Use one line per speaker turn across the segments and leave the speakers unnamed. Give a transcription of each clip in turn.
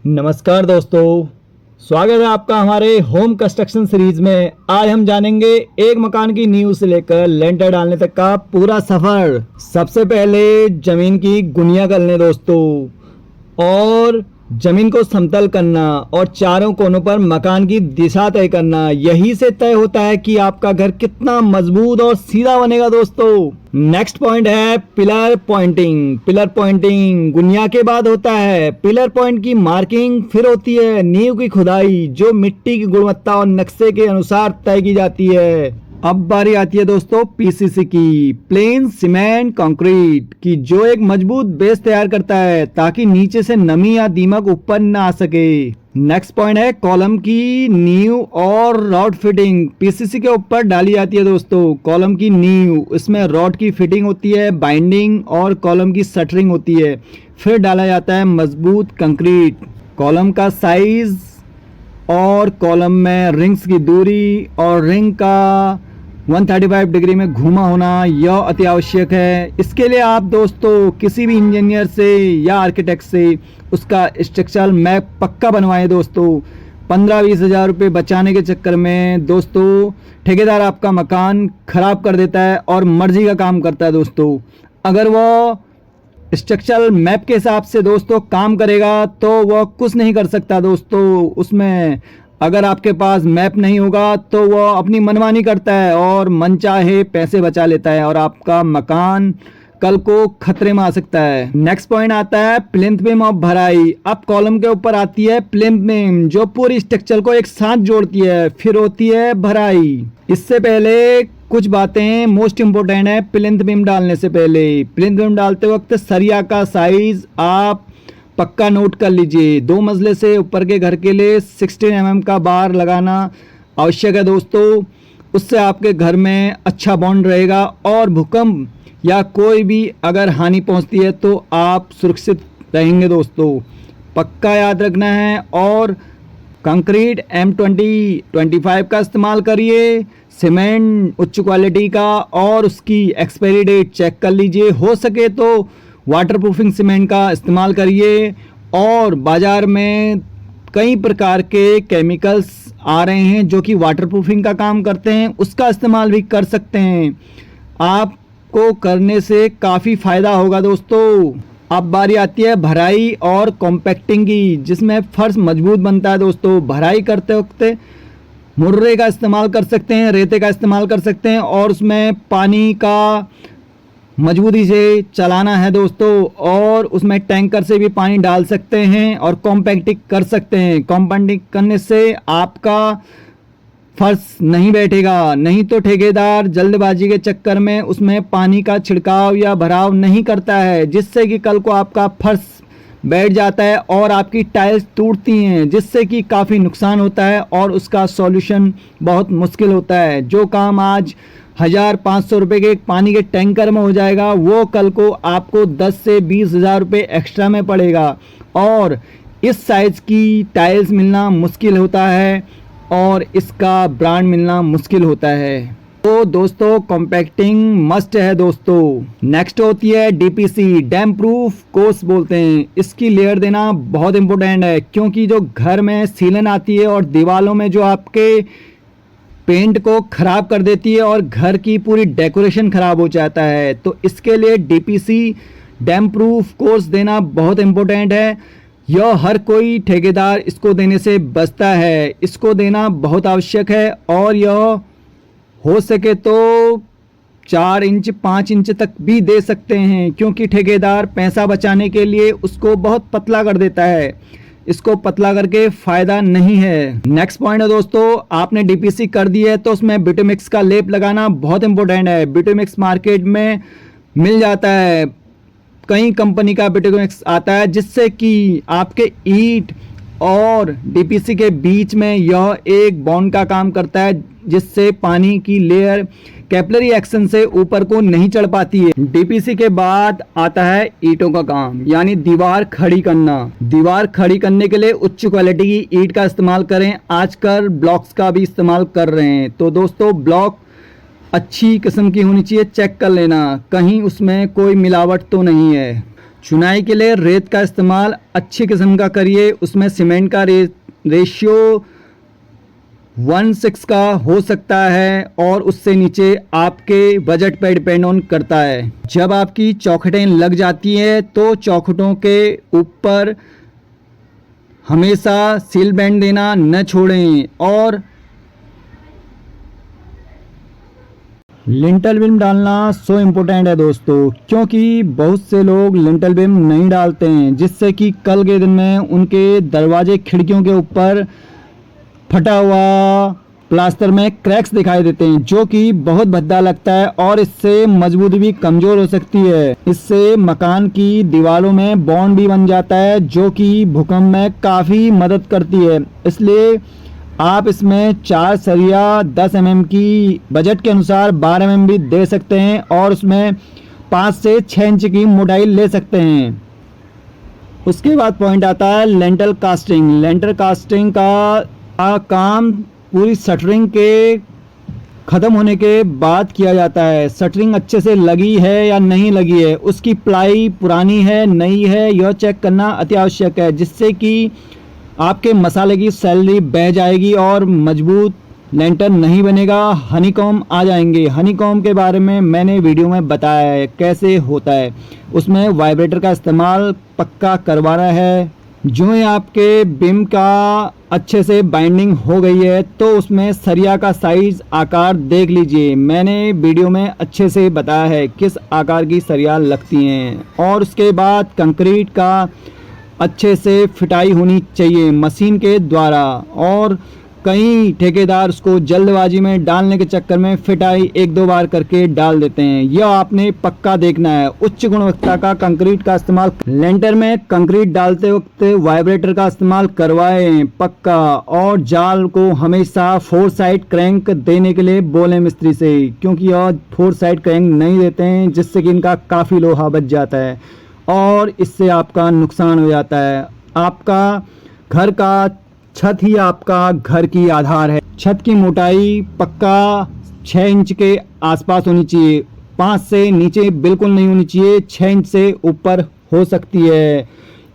नमस्कार दोस्तों, स्वागत है आपका हमारे होम कंस्ट्रक्शन सीरीज में। आज हम जानेंगे एक मकान की नींव से लेकर लेंटर डालने तक का पूरा सफर। सबसे पहले जमीन की गुनिया कर लें दोस्तों, और जमीन को समतल करना और चारों कोनों पर मकान की दिशा तय करना। यही से तय होता है कि आपका घर कितना मजबूत और सीधा बनेगा दोस्तों। नेक्स्ट पॉइंट है पिलर पॉइंटिंग। पिलर पॉइंटिंग गुनिया के बाद होता है। पिलर पॉइंट की मार्किंग फिर होती है नींव की खुदाई, जो मिट्टी की गुणवत्ता और नक्शे के अनुसार तय की जाती है। अब बारी आती है दोस्तों पीसीसी की, प्लेन सीमेंट कंक्रीट की, जो एक मजबूत बेस तैयार करता है ताकि नीचे से नमी या दीमक ऊपर न आ सके। नेक्स्ट पॉइंट है कॉलम की नींव और रॉड फिटिंग। पीसीसी के ऊपर डाली जाती है दोस्तों कॉलम की नींव। इसमें रॉड की फिटिंग होती है, बाइंडिंग और कॉलम की शटरिंग होती है। फिर डाला जाता है मजबूत कंक्रीट। कॉलम का साइज और कॉलम में रिंग्स की दूरी और रिंग का 135 डिग्री में घूमा होना यह अति आवश्यक है। इसके लिए आप दोस्तों किसी भी इंजीनियर से या आर्किटेक्ट से उसका स्ट्रक्चरल मैप पक्का बनवाएं दोस्तों। 15-20 हज़ार रुपये बचाने के चक्कर में दोस्तों ठेकेदार आपका मकान खराब कर देता है और मर्जी का काम करता है दोस्तों। अगर वो स्ट्रक्चरल मैप के हिसाब से दोस्तों काम करेगा तो वह कुछ नहीं कर सकता दोस्तों। उसमें अगर आपके पास मैप नहीं होगा तो वह अपनी मनमानी करता है और मनचाहे पैसे बचा लेता है और आपका मकान कल को खतरे में आ सकता है। नेक्स्ट पॉइंट आता है प्लिंथ बीम ऑफ भराई। अब कॉलम के ऊपर आती है प्लिंथ बीम, जो पूरी स्ट्रक्चर को एक साथ जोड़ती है। फिर होती है भराई। इससे पहले कुछ बातें मोस्ट इम्पोर्टेंट है प्लिंथ बीम डालने से पहले। प्लिंथ बीम डालते वक्त सरिया का साइज आप पक्का नोट कर लीजिए। 2 मंजिले से ऊपर के घर के लिए 16 mm का बार लगाना आवश्यक है दोस्तों। उससे आपके घर में अच्छा बॉन्ड रहेगा और भूकंप या कोई भी अगर हानि पहुंचती है तो आप सुरक्षित रहेंगे दोस्तों। पक्का याद रखना है। और कंक्रीट M20-25 का इस्तेमाल करिए। सीमेंट उच्च क्वालिटी का और उसकी एक्सपायरी डेट चेक कर लीजिए। हो सके तो वाटरप्रूफिंग सीमेंट का इस्तेमाल करिए। और बाज़ार में कई प्रकार के केमिकल्स आ रहे हैं जो कि वाटरप्रूफिंग का काम करते हैं, उसका इस्तेमाल भी कर सकते हैं। आपको करने से काफ़ी फ़ायदा होगा दोस्तों। अब बारी आती है भराई और कॉम्पैक्टिंग की, जिसमें फर्श मजबूत बनता है दोस्तों। भराई करते वक्त मुर्रे का इस्तेमाल कर सकते हैं, रेते का इस्तेमाल कर सकते हैं और उसमें पानी का मजबूती से चलाना है दोस्तों। और उसमें टैंकर से भी पानी डाल सकते हैं और कॉम्पैक्टिंग कर सकते हैं। कॉम्पैक्टिंग करने से आपका फर्श नहीं बैठेगा, नहीं तो ठेकेदार जल्दबाजी के चक्कर में उसमें पानी का छिड़काव या भराव नहीं करता है, जिससे कि कल को आपका फर्श बैठ जाता है और आपकी टाइल्स टूटती हैं, जिससे कि काफ़ी नुकसान होता है और उसका सॉल्यूशन बहुत मुश्किल होता है। जो काम आज 1,500 रुपये के पानी के टैंकर में हो जाएगा, वो कल को आपको 10 से 20 हज़ार रुपये एक्स्ट्रा में पड़ेगा। और इस साइज़ की टाइल्स मिलना मुश्किल होता है और इसका ब्रांड मिलना मुश्किल होता है। तो दोस्तों कॉम्पैक्टिंग मस्ट है दोस्तों। नेक्स्ट होती है डीपीसी, डैम प्रूफ कोर्स बोलते हैं। इसकी लेयर देना बहुत इंपॉर्टेंट है, क्योंकि जो घर में सीलन आती है और दीवारों में जो आपके पेंट को खराब कर देती है और घर की पूरी डेकोरेशन खराब हो जाता है, तो इसके लिए डीपीसी डैम प्रूफ कोर्स देना बहुत इम्पोर्टेंट है। यह हर कोई ठेकेदार इसको देने से बचता है। इसको देना बहुत आवश्यक है और यह हो सके तो 4 इंच 5 इंच तक भी दे सकते हैं, क्योंकि ठेकेदार पैसा बचाने के लिए उसको बहुत पतला कर देता है। इसको पतला करके फ़ायदा नहीं है। नेक्स्ट पॉइंट है दोस्तों, आपने डीपीसी कर दी है तो उसमें बिटुमिक्स का लेप लगाना बहुत इंपॉर्टेंट है। बिटुमिक्स मार्केट में मिल जाता है, कई कंपनी का बिटुमिक्स आता है, जिससे कि आपके ईंट और डीपीसी के बीच में यह एक बॉन्ड का काम करता है, जिससे पानी की लेयर कैपिलरी एक्शन से ऊपर को नहीं चढ़ पाती है। डीपीसी के बाद आता है ईंटों का काम, यानी दीवार खड़ी करना। दीवार खड़ी करने के लिए उच्च क्वालिटी की ईंट का इस्तेमाल करें। आजकल ब्लॉक्स का भी इस्तेमाल कर रहे हैं, तो दोस्तों ब्लॉक अच्छी किस्म की होनी चाहिए। चेक कर लेना कहीं उसमें कोई मिलावट तो नहीं है। चुनाई के लिए रेत का इस्तेमाल अच्छी किस्म का करिए, उसमें सीमेंट का रेशियो 1:6 का हो सकता है और उससे नीचे आपके बजट पर डिपेंड ऑन करता है। जब आपकी चौखटें लग जाती हैं तो चौखटों के ऊपर हमेशा सील बैंड देना न छोड़ें। और लिंटल बीम डालना सो इम्पोर्टेंट है दोस्तों, क्योंकि बहुत से लोग लिंटल बीम नहीं डालते हैं, जिससे कि कल के दिन में उनके दरवाजे खिड़कियों के ऊपर फटा हुआ प्लास्टर में क्रैक्स दिखाई देते हैं, जो कि बहुत भद्दा लगता है और इससे मजबूती भी कमज़ोर हो सकती है। इससे मकान की दीवारों में बॉन्ड भी बन जाता है, जो कि भूकंप में काफ़ी मदद करती है। इसलिए आप इसमें 4 सरिया 10 mm की, बजट के अनुसार 12 mm भी दे सकते हैं और उसमें 5 से 6 इंच की मोटाई ले सकते हैं। उसके बाद पॉइंट आता है लेंटल कास्टिंग। लेंटल कास्टिंग का काम पूरी शटरिंग के ख़त्म होने के बाद किया जाता है। शटरिंग अच्छे से लगी है या नहीं लगी है, उसकी प्लाई पुरानी है नई है, यह चेक करना अति आवश्यक है, जिससे कि आपके मसाले की सैलरी बह जाएगी और मजबूत लेंटर नहीं बनेगा, हनीकॉम्ब आ जाएंगे। हनीकॉम्ब के बारे में मैंने वीडियो में बताया है कैसे होता है। उसमें वाइब्रेटर का इस्तेमाल पक्का करवाना है। जो ही आपके बीम का अच्छे से बाइंडिंग हो गई है तो उसमें सरिया का साइज आकार देख लीजिए। मैंने वीडियो में अच्छे से बताया है किस आकार की सरिया लगती हैं। और उसके बाद कंक्रीट का अच्छे से फिटाई होनी चाहिए मशीन के द्वारा, और कई ठेकेदार उसको जल्दबाजी में डालने के चक्कर में फिटाई 1-2 बार करके डाल देते हैं। यह आपने पक्का देखना है। उच्च गुणवत्ता का कंक्रीट का इस्तेमाल लेंटर में कंक्रीट डालते वक्त वाइब्रेटर का इस्तेमाल करवाएं पक्का। और जाल को हमेशा 4 साइड क्रैंक देने के लिए बोलें मिस्त्री से, क्योंकि यह 4 साइड क्रैंक नहीं देते हैं, जिससे कि इनका काफ़ी लोहा बच जाता है और इससे आपका नुकसान हो जाता है। आपका घर का छत ही आपका घर की आधार है। छत की मोटाई पक्का 6 इंच के आसपास होनी चाहिए, 5 से नीचे बिल्कुल नहीं होनी चाहिए, 6 इंच से ऊपर हो सकती है।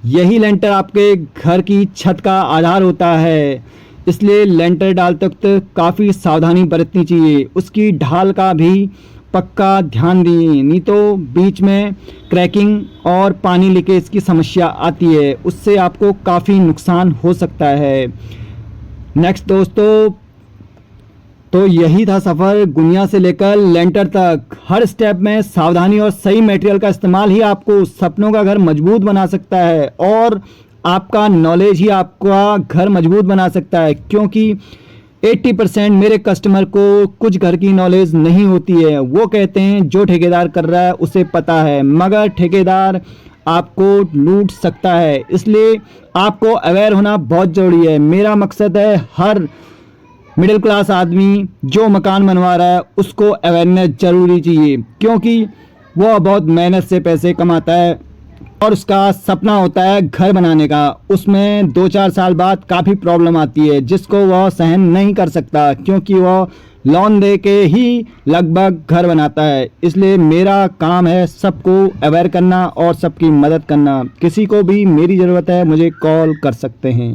यही लेंटर आपके घर की छत का आधार होता है, इसलिए लेंटर डालते वक्त काफ़ी सावधानी बरतनी चाहिए। उसकी ढाल का भी पक्का ध्यान दिए, नहीं तो बीच में क्रैकिंग और पानी लीकेज की समस्या आती है, उससे आपको काफ़ी नुकसान हो सकता है। नेक्स्ट दोस्तों, तो यही था सफ़र गुनिया से लेकर लेंटर तक। हर स्टेप में सावधानी और सही मटेरियल का इस्तेमाल ही आपको सपनों का घर मजबूत बना सकता है, और आपका नॉलेज ही आपका घर मजबूत बना सकता है। क्योंकि 80% मेरे कस्टमर को कुछ घर की नॉलेज नहीं होती है। वो कहते हैं जो ठेकेदार कर रहा है उसे पता है, मगर ठेकेदार आपको लूट सकता है। इसलिए आपको अवेयर होना बहुत ज़रूरी है। मेरा मकसद है हर मिडिल क्लास आदमी जो मकान बनवा रहा है उसको अवेयरनेस ज़रूरी चाहिए, क्योंकि वह बहुत मेहनत से पैसे कमाता है और उसका सपना होता है घर बनाने का। उसमें 2-4 साल बाद काफ़ी प्रॉब्लम आती है, जिसको वह सहन नहीं कर सकता, क्योंकि वह लोन दे के ही लगभग घर बनाता है। इसलिए मेरा काम है सबको अवेयर करना और सबकी मदद करना। किसी को भी मेरी ज़रूरत है मुझे कॉल कर सकते हैं।